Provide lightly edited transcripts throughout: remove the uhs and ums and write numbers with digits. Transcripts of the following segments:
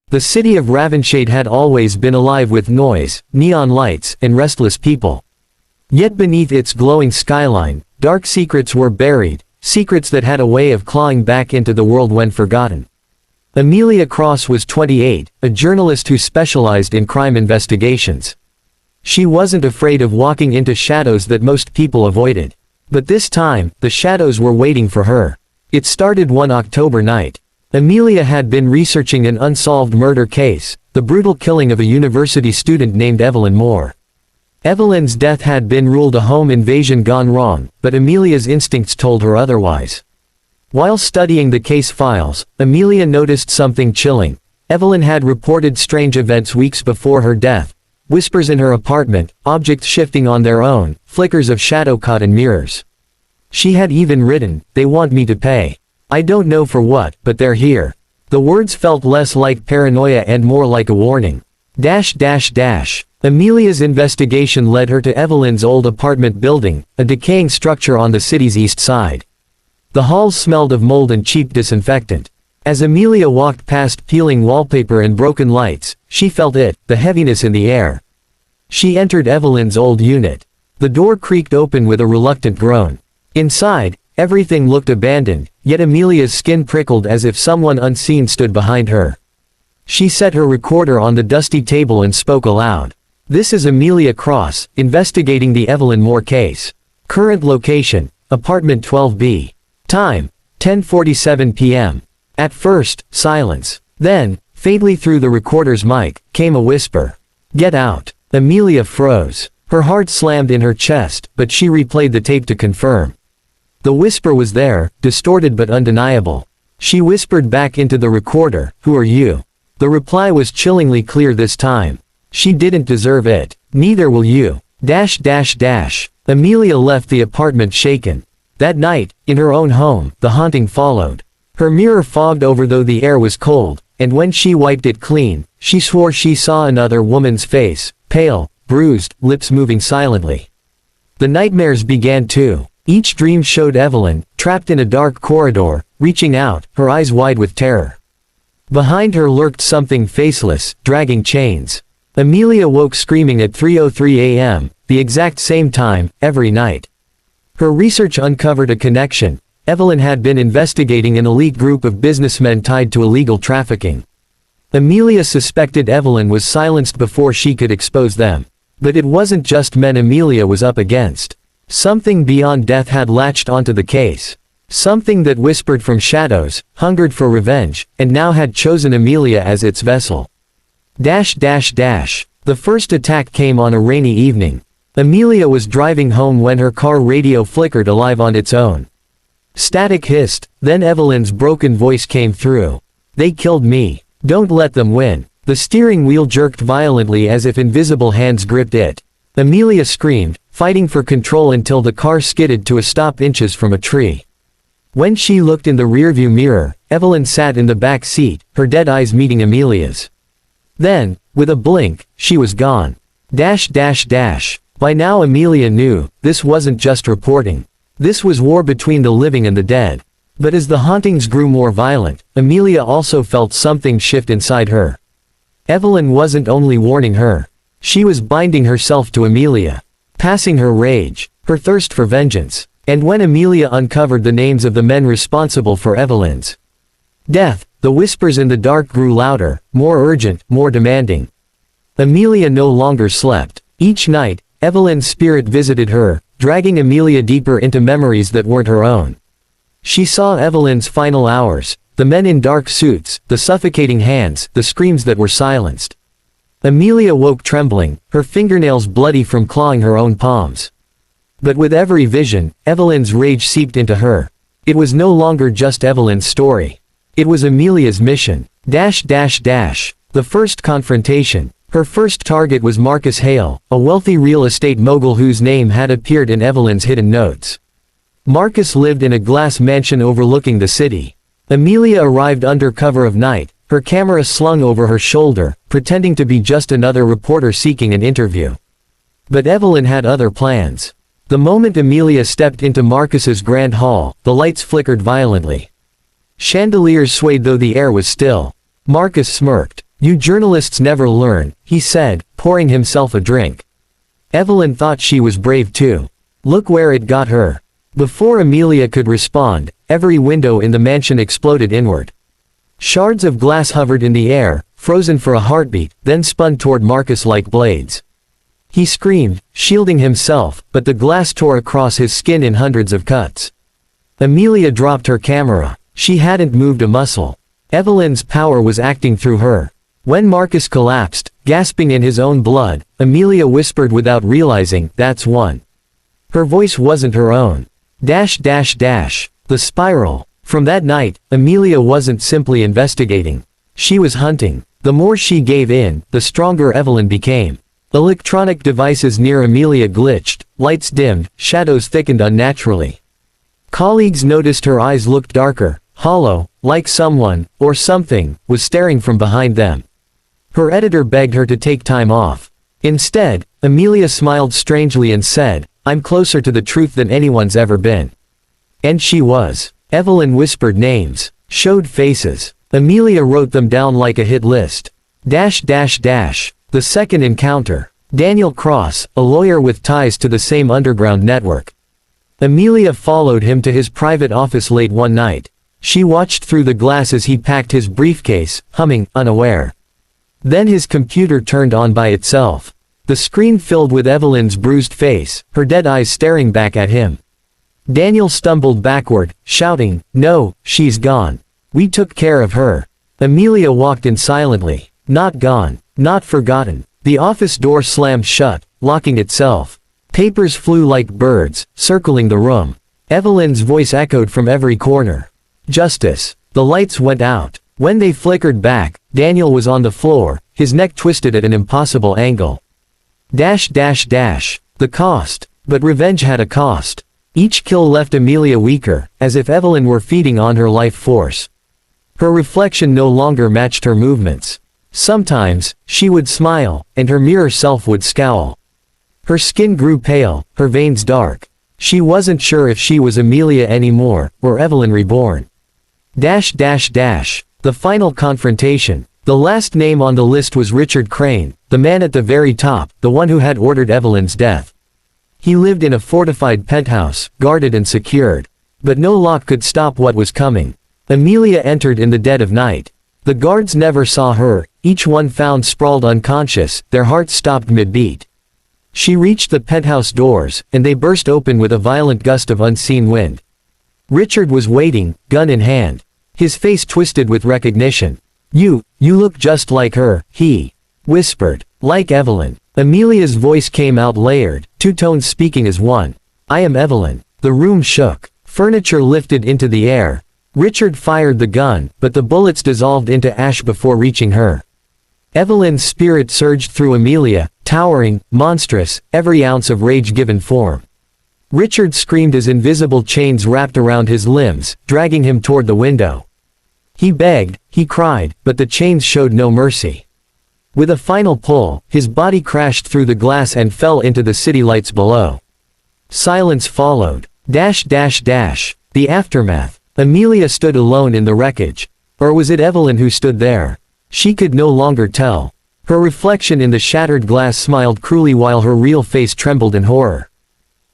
The city of Ravensshade had always been alive with noise, neon lights, and restless people. Yet beneath its glowing skyline, dark secrets were buried, secrets that had a way of clawing back into the world when forgotten. Amelia Cross was 28, a journalist who specialized in crime investigations. She wasn't afraid of walking into shadows that most people avoided. But this time, the shadows were waiting for her. It started one October night. Amelia had been researching an unsolved murder case, the brutal killing of a university student named Evelyn Moore. Evelyn's death had been ruled a home invasion gone wrong, but Amelia's instincts told her otherwise. While studying the case files, Amelia noticed something chilling. Evelyn had reported strange events weeks before her death. Whispers in her apartment, objects shifting on their own, flickers of shadow caught in mirrors. She had even written, "They want me to pay. I don't know for what, but they're here." The words felt less like paranoia and more like a warning. Amelia's investigation led her to Evelyn's old apartment building, a decaying structure on the city's east side. The halls smelled of mold and cheap disinfectant. As Amelia walked past peeling wallpaper and broken lights, she felt it, the heaviness in the air. She entered Evelyn's old unit. The door creaked open with a reluctant groan. Inside, everything looked abandoned, yet Amelia's skin prickled as if someone unseen stood behind her. She set her recorder on the dusty table and spoke aloud. "This is Amelia Cross, investigating the Evelyn Moore case. Current location, apartment 12B. Time, 10:47 p.m. At first, silence. Then, faintly through the recorder's mic, came a whisper. "Get out." Amelia froze. Her heart slammed in her chest, but she replayed the tape to confirm. The whisper was there, distorted but undeniable. She whispered back into the recorder, "Who are you?" The reply was chillingly clear this time. "She didn't deserve it. Neither will you. Amelia left the apartment shaken. That night, in her own home, the haunting followed. Her mirror fogged over though the air was cold, and when she wiped it clean, she swore she saw another woman's face, pale, bruised, lips moving silently. The nightmares began too. Each dream showed Evelyn, trapped in a dark corridor, reaching out, her eyes wide with terror. Behind her lurked something faceless, dragging chains. Amelia woke screaming at 3:03 a.m., the exact same time, every night. Her research uncovered a connection. Evelyn had been investigating an elite group of businessmen tied to illegal trafficking. Amelia suspected Evelyn was silenced before she could expose them. But it wasn't just men Amelia was up against. Something beyond death had latched onto the case. Something that whispered from shadows, hungered for revenge, and now had chosen Amelia as its vessel. The first attack came on a rainy evening. Amelia was driving home when her car radio flickered alive on its own. Static hissed, then Evelyn's broken voice came through. "They killed me. Don't let them win." The steering wheel jerked violently as if invisible hands gripped it. Amelia screamed, fighting for control until the car skidded to a stop inches from a tree. When she looked in the rearview mirror, Evelyn sat in the back seat, her dead eyes meeting Amelia's. Then, with a blink, she was gone. By now Amelia knew, this wasn't just reporting. This was war between the living and the dead. But as the hauntings grew more violent, Amelia also felt something shift inside her. Evelyn wasn't only warning her. She was binding herself to Amelia. Passing her rage, her thirst for vengeance. And when Amelia uncovered the names of the men responsible for Evelyn's death, the whispers in the dark grew louder, more urgent, more demanding. Amelia no longer slept. Each night, Evelyn's spirit visited her, dragging Amelia deeper into memories that weren't her own. She saw Evelyn's final hours, the men in dark suits, the suffocating hands, the screams that were silenced. Amelia woke trembling, her fingernails bloody from clawing her own palms. But with every vision, Evelyn's rage seeped into her. It was no longer just Evelyn's story. It was Amelia's mission. The first confrontation. Her first target was Marcus Hale, a wealthy real estate mogul whose name had appeared in Evelyn's hidden notes. Marcus lived in a glass mansion overlooking the city. Amelia arrived under cover of night, her camera slung over her shoulder, pretending to be just another reporter seeking an interview. But Evelyn had other plans. The moment Amelia stepped into Marcus's grand hall, the lights flickered violently. Chandeliers swayed though the air was still. Marcus smirked. "You journalists never learn," he said, pouring himself a drink. Evelyn thought she was brave too. Look where it got her. Before Amelia could respond, every window in the mansion exploded inward. Shards of glass hovered in the air, frozen for a heartbeat, then spun toward Marcus like blades. He screamed, shielding himself, but the glass tore across his skin in hundreds of cuts. Amelia dropped her camera. She hadn't moved a muscle. Evelyn's power was acting through her. When Marcus collapsed, gasping in his own blood, Amelia whispered without realizing, "That's one." Her voice wasn't her own. The spiral. From that night, Amelia wasn't simply investigating. She was hunting. The more she gave in, the stronger Evelyn became. Electronic devices near Amelia glitched, lights dimmed, shadows thickened unnaturally. Colleagues noticed her eyes looked darker, hollow, like someone, or something, was staring from behind them. Her editor begged her to take time off. Instead, Amelia smiled strangely and said, "I'm closer to the truth than anyone's ever been." And she was. Evelyn whispered names, showed faces. Amelia wrote them down like a hit list. The second encounter. Daniel Cross, a lawyer with ties to the same underground network. Amelia followed him to his private office late one night. She watched through the glass as he packed his briefcase, humming, unaware. Then his computer turned on by itself. The screen filled with Evelyn's bruised face, her dead eyes staring back at him. Daniel stumbled backward, shouting, "No, she's gone. We took care of her." Amelia walked in silently. Not gone. Not forgotten. The office door slammed shut, locking itself. Papers flew like birds, circling the room. Evelyn's voice echoed from every corner. "Justice." The lights went out. When they flickered back, Daniel was on the floor, his neck twisted at an impossible angle. The cost. But revenge had a cost. Each kill left Amelia weaker, as if Evelyn were feeding on her life force. Her reflection no longer matched her movements. Sometimes, she would smile, and her mirror self would scowl. Her skin grew pale, her veins dark. She wasn't sure if she was Amelia anymore, or Evelyn reborn. The final confrontation. The last name on the list was Richard Crane, the man at the very top, the one who had ordered Evelyn's death. He lived in a fortified penthouse, guarded and secured. But no lock could stop what was coming. Amelia entered in the dead of night. The guards never saw her, each one found sprawled unconscious, their hearts stopped mid-beat. She reached the penthouse doors, and they burst open with a violent gust of unseen wind. Richard was waiting, gun in hand. His face twisted with recognition. You look just like her," he whispered. "Like Evelyn." Amelia's voice came out layered, two tones speaking as one. "I am Evelyn." The room shook. Furniture lifted into the air. Richard fired the gun, but the bullets dissolved into ash before reaching her. Evelyn's spirit surged through Amelia, towering, monstrous, every ounce of rage given form. Richard screamed as invisible chains wrapped around his limbs, dragging him toward the window. He begged, he cried, but the chains showed no mercy. With a final pull, his body crashed through the glass and fell into the city lights below. Silence followed. The aftermath. Amelia stood alone in the wreckage. Or was it Evelyn who stood there? She could no longer tell. Her reflection in the shattered glass smiled cruelly while her real face trembled in horror.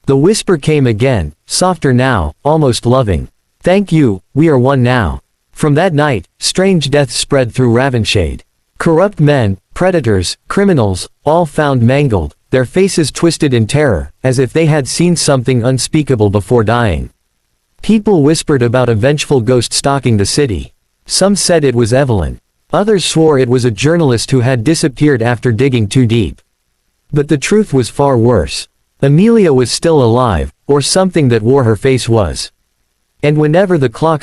The whisper came again, softer now, almost loving. "Thank you, we are one now." From that night, strange deaths spread through Ravenshade. Corrupt men, predators, criminals, all found mangled, their faces twisted in terror, as if they had seen something unspeakable before dying. People whispered about a vengeful ghost stalking the city. Some said it was Evelyn. Others swore it was a journalist who had disappeared after digging too deep. But the truth was far worse. Amelia was still alive, or something that wore her face was. And whenever the clock